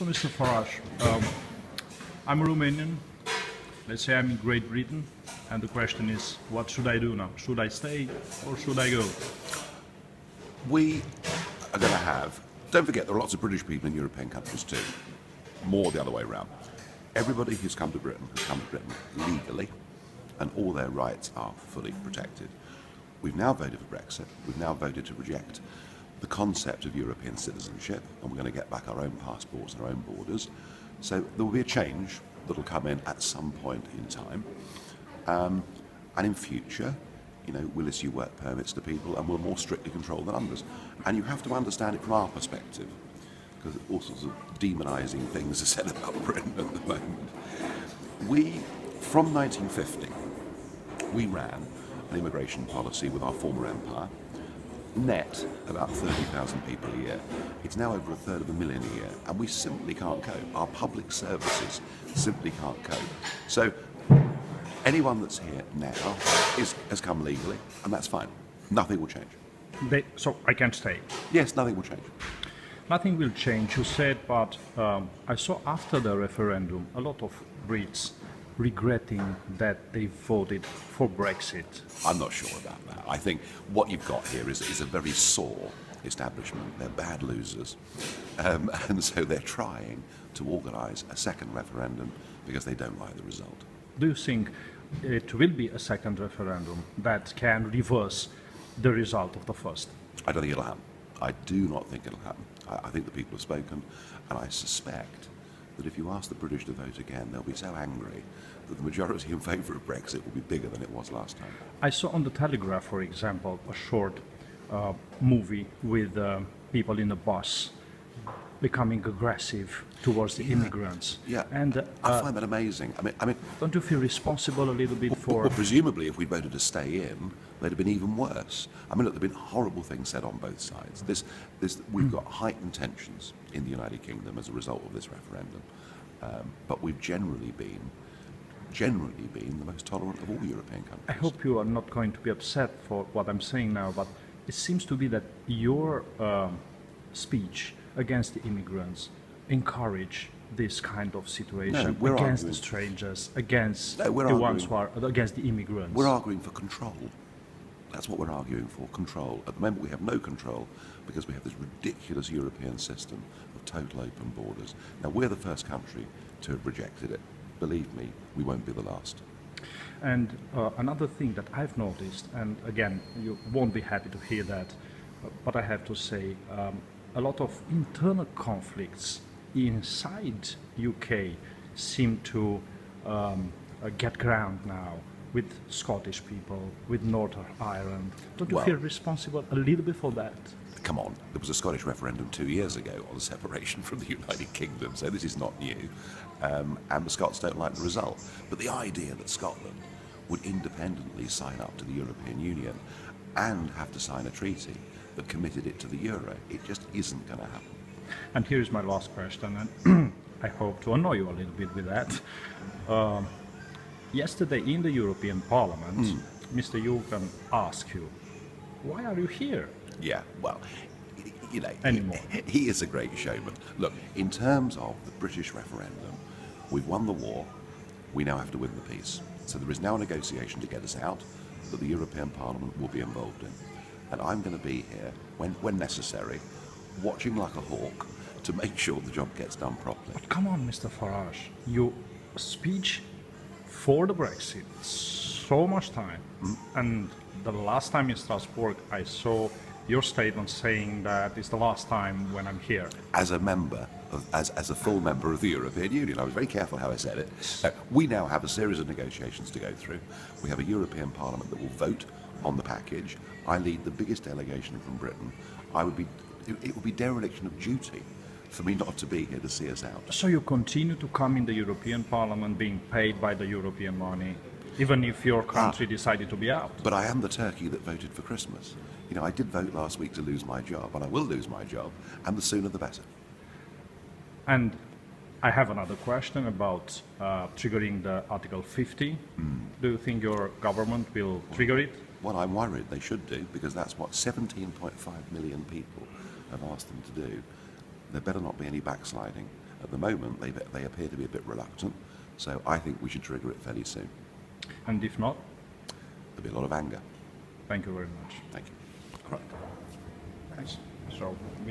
So, Mr. Farage, I'm a Romanian. Let's say I'm in Great Britain, and the question is, what should I do now? Should I stay or should I go? We are going to have, don't forget, there are lots of British people in European countries too. More the other way around. Everybody who's come to Britain has come to Britain legally, and all their rights are fully protected. We've now voted for Brexit. We've now voted to reject the concept of European citizenship, and we're going to get back our own passports and our own borders. So there will be a change that will come in at some point in time. And in future, we'll issue work permits to people and we'll more strictly control the numbers. And you have to understand it from our perspective, because all sorts of demonising things are said about Britain at the moment. From 1950, we ran an immigration policy with our former empire, net about 30,000 people a year. It's now over 1/3 a year, and we simply can't cope. Our public services simply can't cope. So anyone that's here now has come legally, and that's fine. Nothing will change. So I can stay? Yes, nothing will change. Nothing will change, you said, but I saw after the referendum a lot of Brits regretting that they voted for Brexit. I'm not sure about that. I think what you've got here is a very sore establishment. They're bad losers. And so they're trying to organise a second referendum because they don't like the result. Do you think it will be a second referendum that can reverse the result of the first? I don't think it'll happen. I do not think it'll happen. I think the people have spoken, and I suspect that if you ask the British to vote again, they'll be so angry that the majority in favour of Brexit will be bigger than it was last time. I saw on the Telegraph, for example, a short movie with people in a bus becoming aggressive towards the immigrants. Yeah, and I find that amazing. I mean, don't you feel responsible a little bit for... Well, presumably, if we'd voted to stay in, they'd have been even worse. I mean, look, there have been horrible things said on both sides. We've got heightened tensions in the United Kingdom as a result of this referendum, but we've generally been the most tolerant of all European countries. I hope you are not going to be upset for what I'm saying now, but it seems to be that your speech against the immigrants encourage this kind of situation against the strangers, against the ones who are against the immigrants. We're arguing for control. That's what we're arguing for, control. At the moment we have no control because we have this ridiculous European system of total open borders. Now we're the first country to have rejected it. Believe me, we won't be the last. And another thing that I've noticed, and again, you won't be happy to hear that, but I have to say, a lot of internal conflicts inside UK seem to get ground now with Scottish people, with Northern Ireland. Don't you feel responsible a little bit for that? Come on, there was a Scottish referendum 2 years ago on separation from the United Kingdom, so this is not new. And the Scots don't like the result. But the idea that Scotland would independently sign up to the European Union and have to sign a treaty that committed it to the euro, it just isn't going to happen. And here is my last question, and I hope to annoy you a little bit with that. Yesterday in the European Parliament, Mr. Juncker asked you, why are you here? Yeah, well, anymore. He is a great showman. Look, in terms of the British referendum, we've won the war, we now have to win the peace. So there is now a negotiation to get us out that the European Parliament will be involved in. And I'm going to be here, when necessary, watching like a hawk to make sure the job gets done properly. But come on, Mr. Farage, your speech for the Brexit, so much time, and the last time in Strasbourg I saw your statement saying that it's the last time when I'm here. As a member, as a full member of the European Union, I was very careful how I said it. We now have a series of negotiations to go through. We have a European Parliament that will vote on the package. I lead the biggest delegation from Britain. It would be dereliction of duty for me not to be here to see us out. So you continue to come in the European Parliament being paid by the European money, even if your country decided to be out? But I am the turkey that voted for Christmas. I did vote last week to lose my job, and I will lose my job, and the sooner the better. And I have another question about triggering the Article 50. Do you think your government will trigger it? Well, I'm worried they should do, because that's what 17.5 million people have asked them to do. There better not be any backsliding. At the moment, they appear to be a bit reluctant, so I think we should trigger it fairly soon. And if not, There'll be a lot of anger. thank you very much. Thank you. All right. Thanks. So we